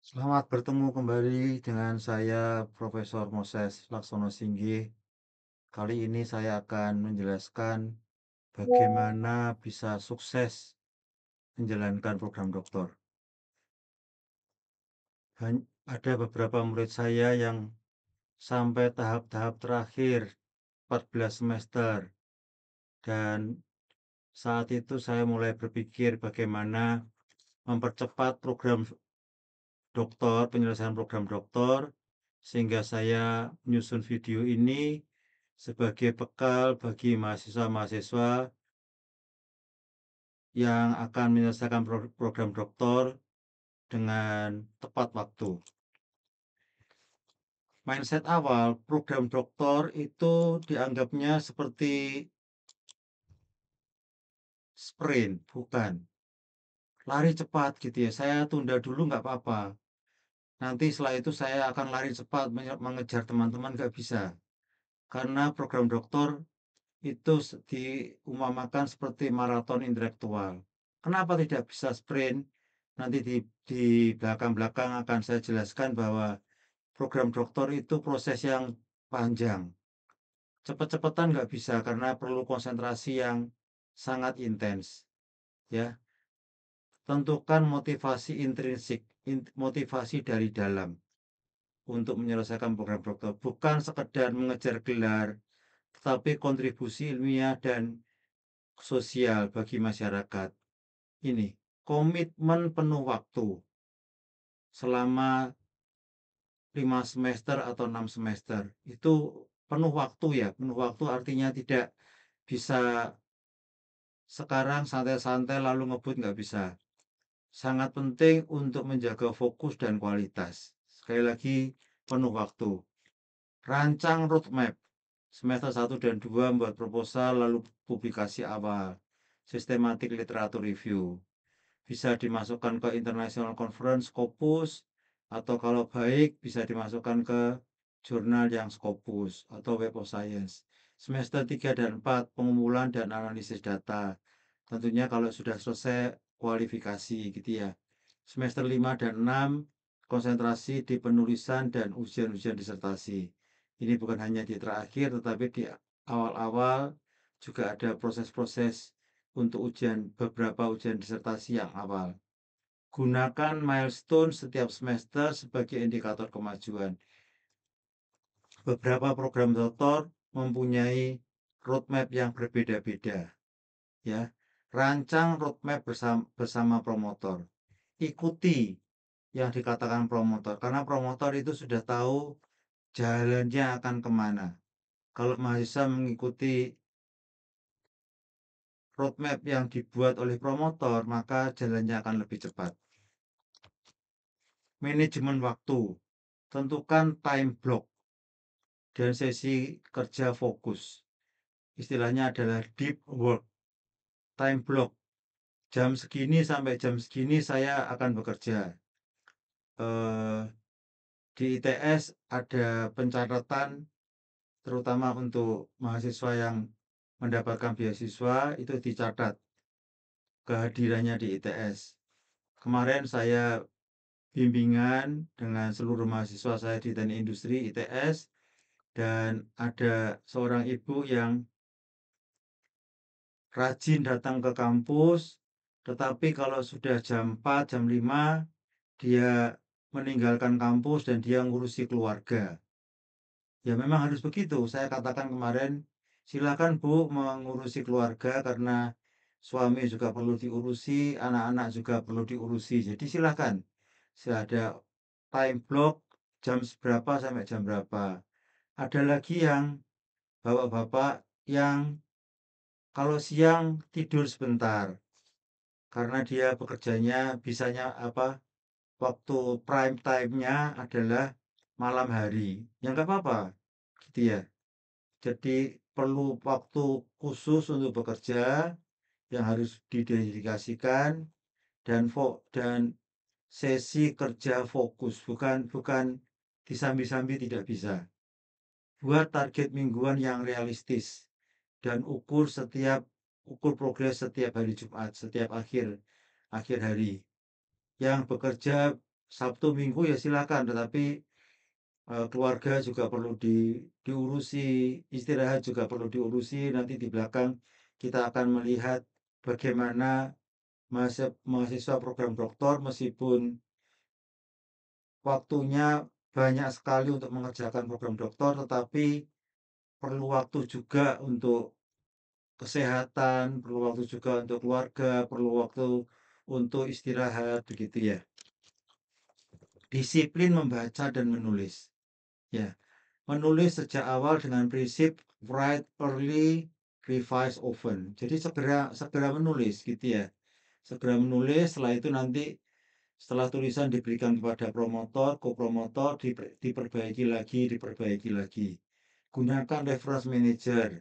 Selamat bertemu kembali dengan saya, Profesor Moses Laksono Singgih. Kali ini saya akan menjelaskan bagaimana bisa sukses menjalankan program doktor. Ada beberapa murid saya yang sampai tahap-tahap terakhir 14 semester dan saat itu saya mulai berpikir bagaimana mempercepat program doktor, penyelesaian program doktor, sehingga saya menyusun video ini sebagai bekal bagi mahasiswa-mahasiswa yang akan menyelesaikan program doktor dengan tepat waktu. Mindset awal program doktor itu dianggapnya seperti sprint, bukan lari cepat gitu ya. Saya tunda dulu nggak apa-apa. Nanti setelah itu saya akan lari cepat mengejar teman-teman nggak bisa. Karena program doktor itu diumpamakan seperti maraton intelektual. Kenapa tidak bisa sprint? Nanti di belakang-belakang akan saya jelaskan bahwa program doktor itu proses yang panjang. Cepet-cepetan nggak bisa karena perlu konsentrasi yang sangat intens. Ya, tentukan motivasi intrinsik, motivasi dari dalam untuk menyelesaikan program doktor. Bukan sekedar mengejar gelar, tetapi kontribusi ilmiah dan sosial bagi masyarakat. Ini, komitmen penuh waktu selama 5 semester atau 6 semester. Itu penuh waktu ya, penuh waktu artinya tidak bisa sekarang santai-santai lalu ngebut nggak bisa. Sangat penting untuk menjaga fokus dan kualitas. Sekali lagi, penuh waktu. Rancang roadmap. Semester 1 dan 2 membuat proposal lalu publikasi awal. Systematic literature review. Bisa dimasukkan ke international conference Scopus atau kalau baik bisa dimasukkan ke jurnal yang Scopus atau Web of Science. Semester 3 dan 4 pengumpulan dan analisis data. Tentunya kalau sudah selesai kualifikasi gitu ya. Semester 5 dan 6 konsentrasi di penulisan dan ujian-ujian disertasi. Ini bukan hanya di terakhir tetapi di awal-awal juga ada proses-proses untuk beberapa ujian disertasi yang awal. Gunakan milestone setiap semester sebagai indikator kemajuan. Beberapa program doktor mempunyai roadmap yang berbeda-beda, ya. Rancang roadmap bersama promotor. Ikuti yang dikatakan promotor, karena promotor itu sudah tahu jalannya akan kemana. Kalau mahasiswa mengikuti roadmap yang dibuat oleh promotor, maka jalannya akan lebih cepat. Manajemen waktu. Tentukan time block dan sesi kerja fokus. Istilahnya adalah deep work. Time block. Jam segini sampai jam segini saya akan bekerja. Eh, di ITS ada pencatatan terutama untuk mahasiswa yang mendapatkan beasiswa itu dicatat kehadirannya di ITS. Kemarin saya bimbingan dengan seluruh mahasiswa saya di Teknik Industri ITS dan ada seorang ibu yang rajin datang ke kampus, tetapi kalau sudah jam 4, jam 5, dia meninggalkan kampus dan dia ngurusi keluarga. Ya memang harus begitu. Saya katakan kemarin, silakan Bu mengurusi keluarga karena suami juga perlu diurusi, anak-anak juga perlu diurusi. Jadi silakan. Saya ada time block jam berapa sampai jam berapa. Ada lagi yang bapak-bapak yang kalau siang tidur sebentar karena dia bekerjanya bisanya apa waktu prime time-nya adalah malam hari. Ya nggak apa-apa, gitu ya. Jadi perlu waktu khusus untuk bekerja yang harus didedikasikan dan sesi kerja fokus, bukan bukan disambi-sambi tidak bisa. Buat target mingguan yang realistis dan ukur progres setiap hari Jumat, setiap akhir akhir hari. Yang bekerja Sabtu Minggu ya silakan, tetapi, keluarga juga perlu diurusi, istirahat juga perlu diurusi, nanti di belakang kita akan melihat bagaimana mahasiswa program doktor meskipun waktunya banyak sekali untuk mengerjakan program doktor, tetapi perlu waktu juga untuk kesehatan, perlu waktu juga untuk keluarga, perlu waktu untuk istirahat, begitu ya. Disiplin membaca dan menulis, ya. Menulis sejak awal dengan prinsip write early, revise often. Jadi segera segera menulis gitu ya. Segera menulis, setelah itu nanti setelah tulisan diberikan kepada promotor, kopromotor, diperbaiki lagi. Gunakan reference manager,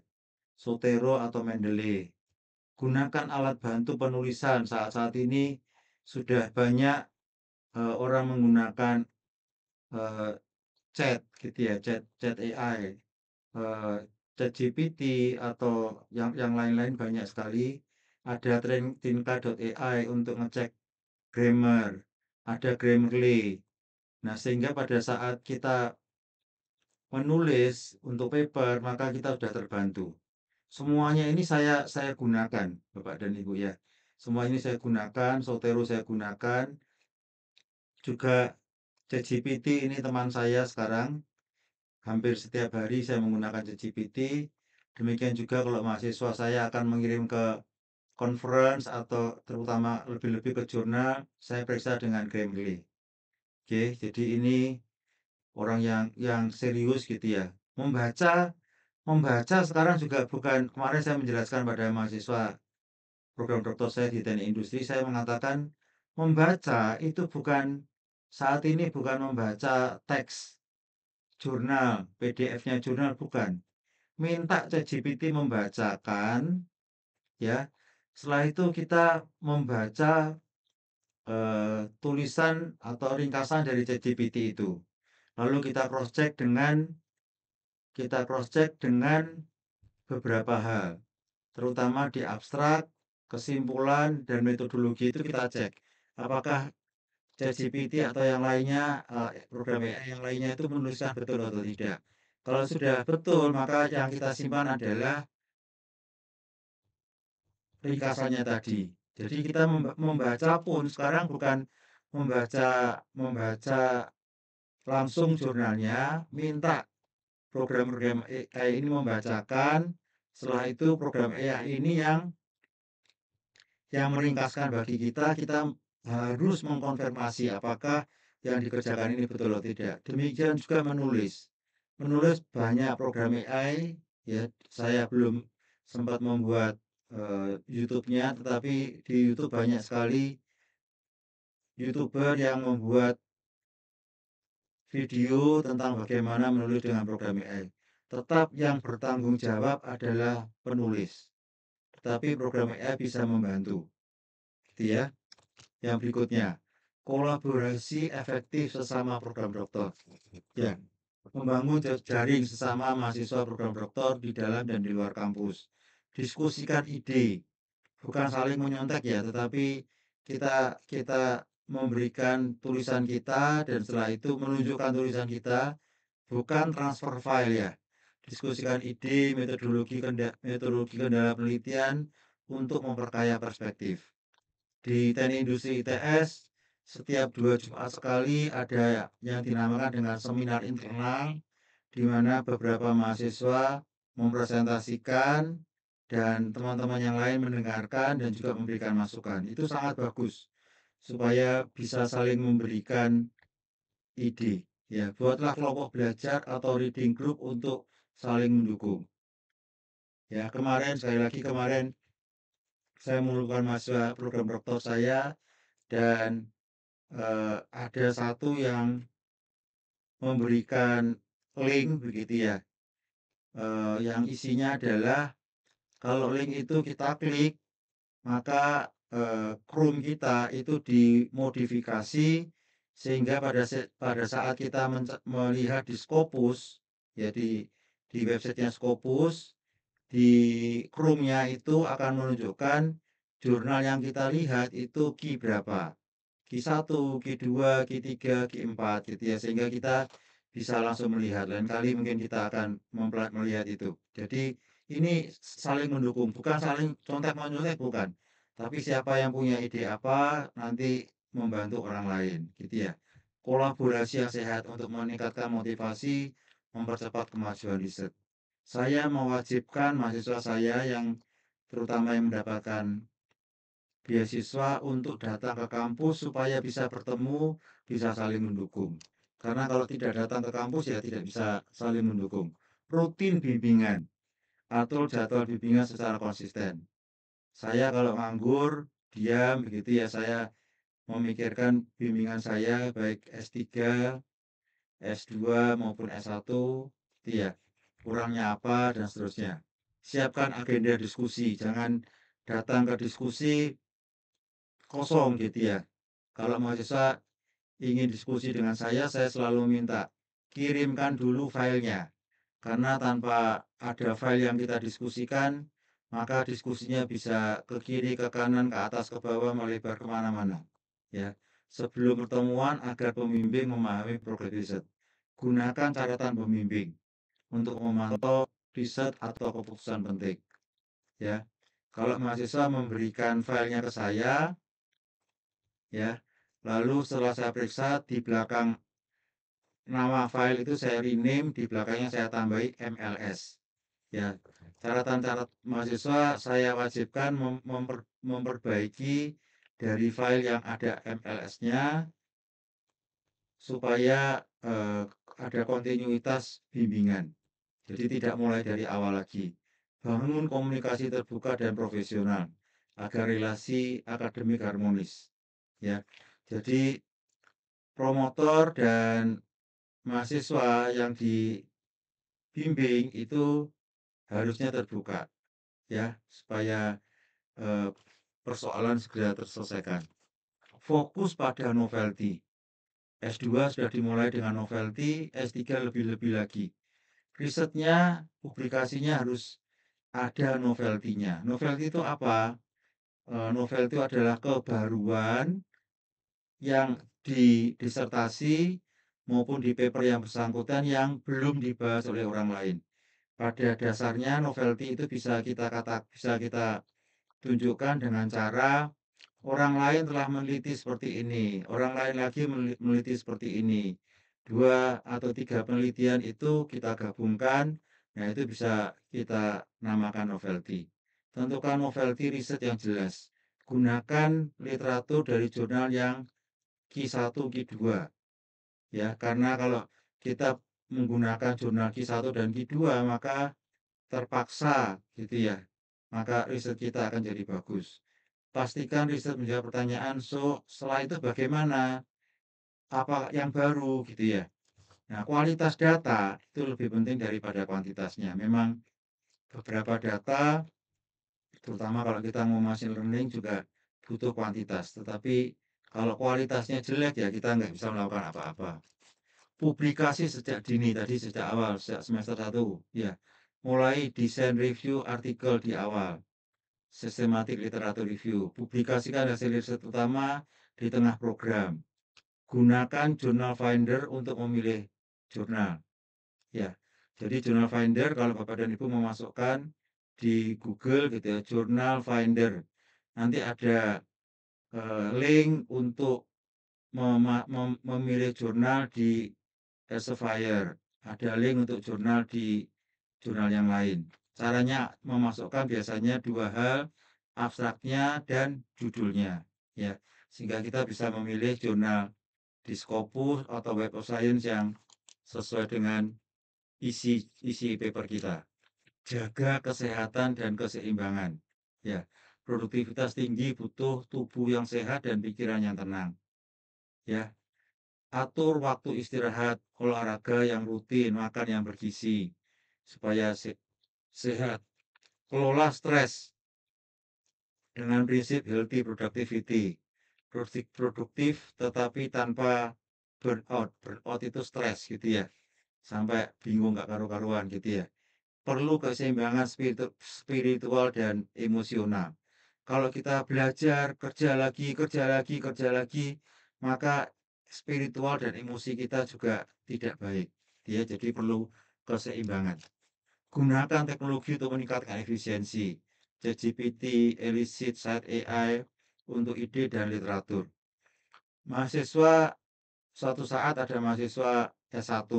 Zotero atau Mendeley. Gunakan alat bantu penulisan. Saat-saat ini sudah banyak orang menggunakan eh, chat gitu ya, chat AI, eh, ChatGPT atau yang lain-lain banyak sekali. Ada Tinka.ai untuk ngecek grammar, ada Grammarly. Nah, sehingga pada saat kita menulis untuk paper, maka kita sudah terbantu. Semuanya ini saya gunakan, Bapak dan Ibu ya. Semua ini saya gunakan, Zotero saya gunakan, juga ChatGPT ini teman saya sekarang. Hampir setiap hari saya menggunakan ChatGPT. Demikian juga kalau mahasiswa saya akan mengirim ke conference atau terutama lebih-lebih ke jurnal, saya periksa dengan Grammarly. Oke, jadi ini orang yang serius gitu ya. Membaca membaca sekarang juga bukan, kemarin saya menjelaskan pada mahasiswa program doktor saya di teknik industri, saya mengatakan membaca itu bukan, saat ini bukan membaca teks jurnal, PDF-nya jurnal, bukan. Minta ChatGPT membacakan, ya. Setelah itu kita membaca tulisan atau ringkasan dari ChatGPT itu. Lalu kita cross check dengan beberapa hal, terutama di abstrak, kesimpulan, dan metodologi itu kita cek. Apakah ChatGPT atau yang lainnya, program AI yang lainnya itu menuliskan betul atau tidak. Kalau sudah betul, maka yang kita simpan adalah ringkasannya tadi. Jadi kita membaca pun sekarang bukan membaca membaca langsung jurnalnya, minta program-program AI ini membacakan, setelah itu program AI ini yang meringkaskan bagi kita, kita harus mengkonfirmasi apakah yang dikerjakan ini betul atau tidak. Demikian juga menulis. Menulis banyak program AI, ya, saya belum sempat membuat YouTube-nya, tetapi di YouTube banyak sekali YouTuber yang membuat video tentang bagaimana menulis dengan program AI. Tetap yang bertanggung jawab adalah penulis, tetapi program AI bisa membantu, gitu ya. Yang berikutnya, kolaborasi efektif sesama program doktor. Ya, membangun jaring sesama mahasiswa program doktor di dalam dan di luar kampus. Diskusikan ide, bukan saling menyontek ya, tetapi kita kita memberikan tulisan kita dan setelah itu menunjukkan tulisan kita, bukan transfer file ya. Diskusikan ide, metodologi kendala penelitian untuk memperkaya perspektif. Di teknik industri ITS, setiap 2 Jumat sekali ada yang dinamakan dengan seminar internal, di mana beberapa mahasiswa mempresentasikan dan teman-teman yang lain mendengarkan dan juga memberikan masukan. Itu sangat bagus supaya bisa saling memberikan ide. Ya, buatlah kelompok belajar atau reading group untuk saling mendukung. Ya, kemarin saya mengumpulkan mahasiswa program doktor saya dan ada satu yang memberikan link begitu ya, yang isinya adalah kalau link itu kita klik, maka Chrome kita itu dimodifikasi sehingga pada saat kita melihat di Scopus, ya di websitenya Scopus, di Chrome-nya itu akan menunjukkan jurnal yang kita lihat itu key berapa. Q1, Q2, Q3, Q4 gitu ya, sehingga kita bisa langsung melihat. Lain kali mungkin kita akan melihat itu. Jadi ini saling mendukung, bukan saling contek-mencontek bukan. Tapi siapa yang punya ide apa, nanti membantu orang lain gitu ya. Kolaborasi yang sehat untuk meningkatkan motivasi, mempercepat kemajuan riset. Saya mewajibkan mahasiswa saya yang terutama yang mendapatkan beasiswa untuk datang ke kampus supaya bisa bertemu, bisa saling mendukung. Karena kalau tidak datang ke kampus ya tidak bisa saling mendukung. Rutin bimbingan, atur jadwal bimbingan secara konsisten. Saya kalau nganggur, diam begitu ya, saya memikirkan bimbingan saya baik S3, S2 maupun S1, iya, kurangnya apa dan seterusnya. Siapkan agenda diskusi, jangan datang ke diskusi kosong gitu ya. Kalau mahasiswa ingin diskusi dengan saya selalu minta kirimkan dulu filenya. Karena tanpa ada file yang kita diskusikan, maka diskusinya bisa ke kiri, ke kanan, ke atas, ke bawah, melebar kemana-mana. Ya, sebelum pertemuan agar pembimbing memahami progres riset. Gunakan catatan pembimbing untuk memantau riset atau keputusan penting. Ya, kalau mahasiswa memberikan filenya ke saya, ya, lalu setelah saya periksa di belakang nama file itu saya rename, di belakangnya saya tambahi MLS. Ya, catatan mahasiswa saya wajibkan memperbaiki dari file yang ada MLS-nya supaya ada kontinuitas bimbingan. Jadi tidak mulai dari awal lagi. Bangun komunikasi terbuka dan profesional agar relasi akademik harmonis. Ya, jadi promotor dan mahasiswa yang dibimbing itu harusnya terbuka ya supaya eh, persoalan segera terselesaikan. Fokus pada novelty. S2 sudah dimulai dengan novelty, S3 lebih-lebih lagi. Risetnya, publikasinya harus ada novelty-nya. Novelty itu apa? Novelty itu adalah kebaruan yang di disertasi maupun di paper yang bersangkutan yang belum dibahas oleh orang lain. Pada dasarnya novelty itu bisa kita tunjukkan dengan cara orang lain telah meneliti seperti ini, orang lain lagi meneliti seperti ini. 2 atau 3 penelitian itu kita gabungkan, nah itu bisa kita namakan novelty. Tentukan novelty riset yang jelas. Gunakan literatur dari jurnal yang Q1, Q2. Ya, karena kalau kita menggunakan jurnal Q1 dan Q2 maka terpaksa gitu ya. Maka riset kita akan jadi bagus. Pastikan riset menjawab pertanyaan, so setelah itu bagaimana? Apa yang baru gitu ya. Nah, kualitas data itu lebih penting daripada kuantitasnya. Memang beberapa data, terutama kalau kita mau machine learning juga butuh kuantitas. Tetapi kalau kualitasnya jelek ya kita nggak bisa melakukan apa-apa. Publikasi sejak dini tadi sejak awal, sejak semester 1 ya. Mulai desain review artikel di awal. Systematic literature review. Publikasikan hasil riset utama di tengah program. Gunakan Journal Finder untuk memilih jurnal. Ya, jadi Journal Finder kalau Bapak dan Ibu memasukkan di Google gitu ya, Journal Finder. Nanti ada link untuk memilih jurnal di Elsevier. Ada link untuk jurnal di jurnal yang lain. Caranya memasukkan biasanya 2 hal, abstraknya dan judulnya. Ya, sehingga kita bisa memilih jurnal di Scopus atau Web of Science yang sesuai dengan isi paper kita. Jaga kesehatan dan keseimbangan. Ya, produktivitas tinggi butuh tubuh yang sehat dan pikiran yang tenang. Ya, atur waktu istirahat, olahraga yang rutin, makan yang bergizi supaya sehat. Kelola stres dengan prinsip healthy productivity. Produktif tetapi tanpa burnout. Burnout itu stres gitu ya. Sampai bingung nggak karu-karuan gitu ya. Perlu keseimbangan spiritual dan emosional. Kalau kita belajar, kerja lagi, kerja lagi, maka spiritual dan emosi kita juga tidak baik. Ya, jadi perlu keseimbangan. Gunakan teknologi untuk meningkatkan efisiensi. ChatGPT, Elicit, Site AI untuk ide dan literatur. Mahasiswa, suatu saat ada mahasiswa S1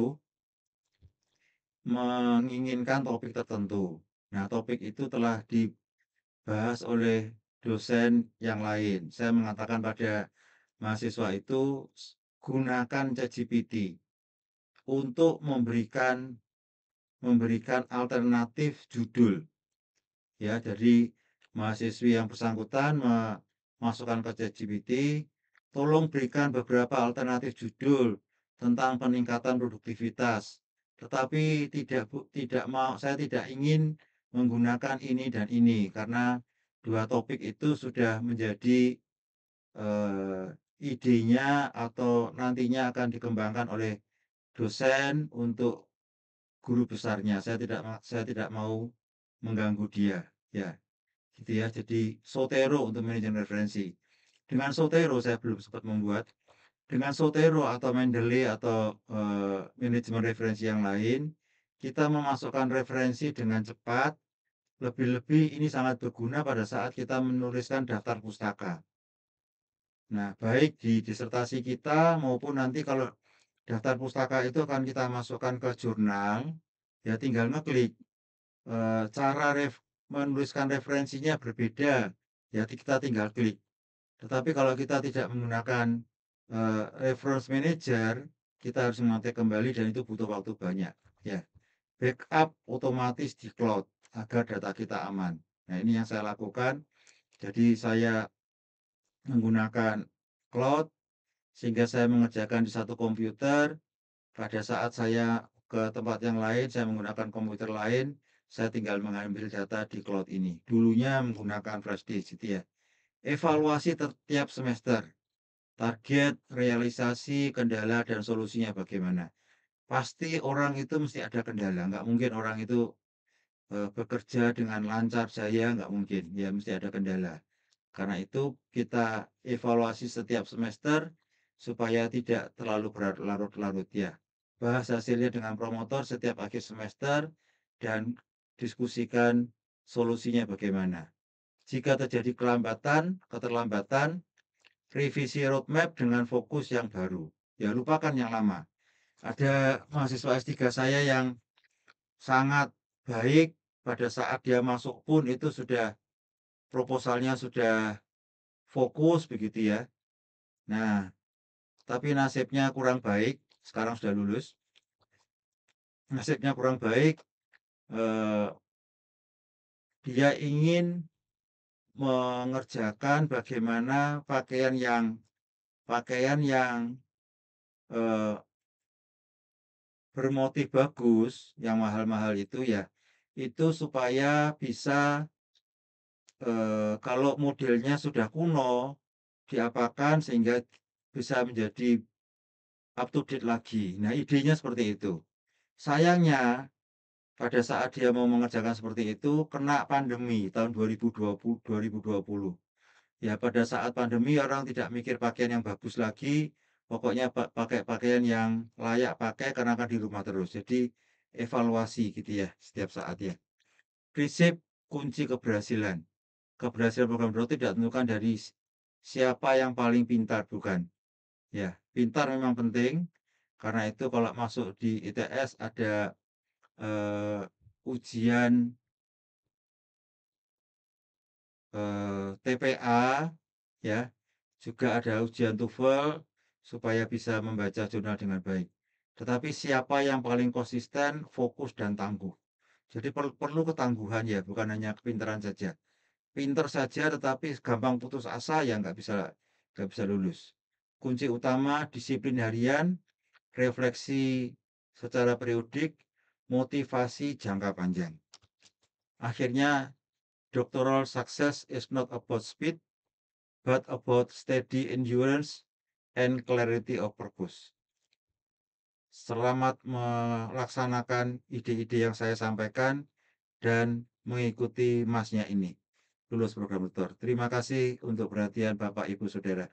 menginginkan topik tertentu. Nah, topik itu telah dibahas oleh dosen yang lain. Saya mengatakan pada mahasiswa itu, gunakan ChatGPT untuk memberikan alternatif judul. Ya, jadi mahasiswi yang bersangkutan memasukkan ke ChatGPT, tolong berikan beberapa alternatif judul tentang peningkatan produktivitas. Tetapi saya tidak ingin menggunakan ini dan ini karena dua topik itu sudah menjadi eh, idenya atau nantinya akan dikembangkan oleh dosen untuk guru besarnya. Saya tidak mau mengganggu dia. Ya, gitu ya. Jadi Zotero untuk manajemen referensi. Dengan Zotero saya belum sempat membuat. Dengan Zotero atau Mendeley atau manajemen referensi yang lain, kita memasukkan referensi dengan cepat. Lebih-lebih ini sangat berguna pada saat kita menuliskan daftar pustaka. Nah, baik di disertasi kita maupun nanti kalau daftar pustaka itu akan kita masukkan ke jurnal, ya tinggal ngeklik. Cara menuliskan referensinya berbeda, ya kita tinggal klik. Tetapi kalau kita tidak menggunakan reference manager, kita harus mengetik kembali dan itu butuh waktu banyak. Ya, backup otomatis di cloud agar data kita aman. Nah, ini yang saya lakukan. Jadi saya menggunakan cloud sehingga saya mengerjakan di satu komputer. Pada saat saya ke tempat yang lain, saya menggunakan komputer lain, saya tinggal mengambil data di cloud ini. Dulunya menggunakan flash disk gitu ya. Evaluasi setiap semester. Target, realisasi, kendala, dan solusinya bagaimana. Pasti orang itu mesti ada kendala. Nggak mungkin orang itu bekerja dengan lancar jaya, nggak mungkin. Ya, mesti ada kendala. Karena itu kita evaluasi setiap semester supaya tidak terlalu berlarut-larut ya. Bahas hasilnya dengan promotor setiap akhir semester dan diskusikan solusinya bagaimana. Jika terjadi keterlambatan, revisi roadmap dengan fokus yang baru. Ya, lupakan yang lama. Ada mahasiswa S3 saya yang sangat baik, pada saat dia masuk pun itu sudah proposalnya sudah fokus begitu ya. Nah, tapi nasibnya kurang baik, sekarang sudah lulus. Nasibnya kurang baik, eh, dia ingin mengerjakan bagaimana pakaian yang eh, bermotif bagus, yang mahal-mahal itu ya, itu supaya bisa kalau modelnya sudah kuno, diapakan sehingga bisa menjadi up to date lagi. Nah, idenya seperti itu. Sayangnya, pada saat dia mau mengerjakan seperti itu, kena pandemi tahun 2020. Ya, pada saat pandemi orang tidak mikir pakaian yang bagus lagi, pokoknya pakai pakaian yang layak pakai karena akan di rumah terus. Jadi, evaluasi gitu ya, setiap saat ya. Prinsip kunci keberhasilan. Keberhasilan program growth tidak tentukan dari siapa yang paling pintar, bukan. Ya, pintar memang penting, karena itu kalau masuk di ITS ada ujian TPA ya, juga ada ujian TOEFL supaya bisa membaca jurnal dengan baik. Tetapi siapa yang paling konsisten, fokus dan tangguh. Jadi perlu ketangguhan ya, bukan hanya kepintaran saja. Pinter saja tetapi gampang putus asa ya nggak bisa lulus. Kunci utama disiplin harian, refleksi secara periodik, motivasi jangka panjang. Akhirnya, doctoral success is not about speed, but about steady endurance and clarity of purpose. Selamat melaksanakan ide-ide yang saya sampaikan dan mengikuti masnya ini. lulus program tutor. Terima kasih untuk perhatian Bapak, Ibu, Saudara.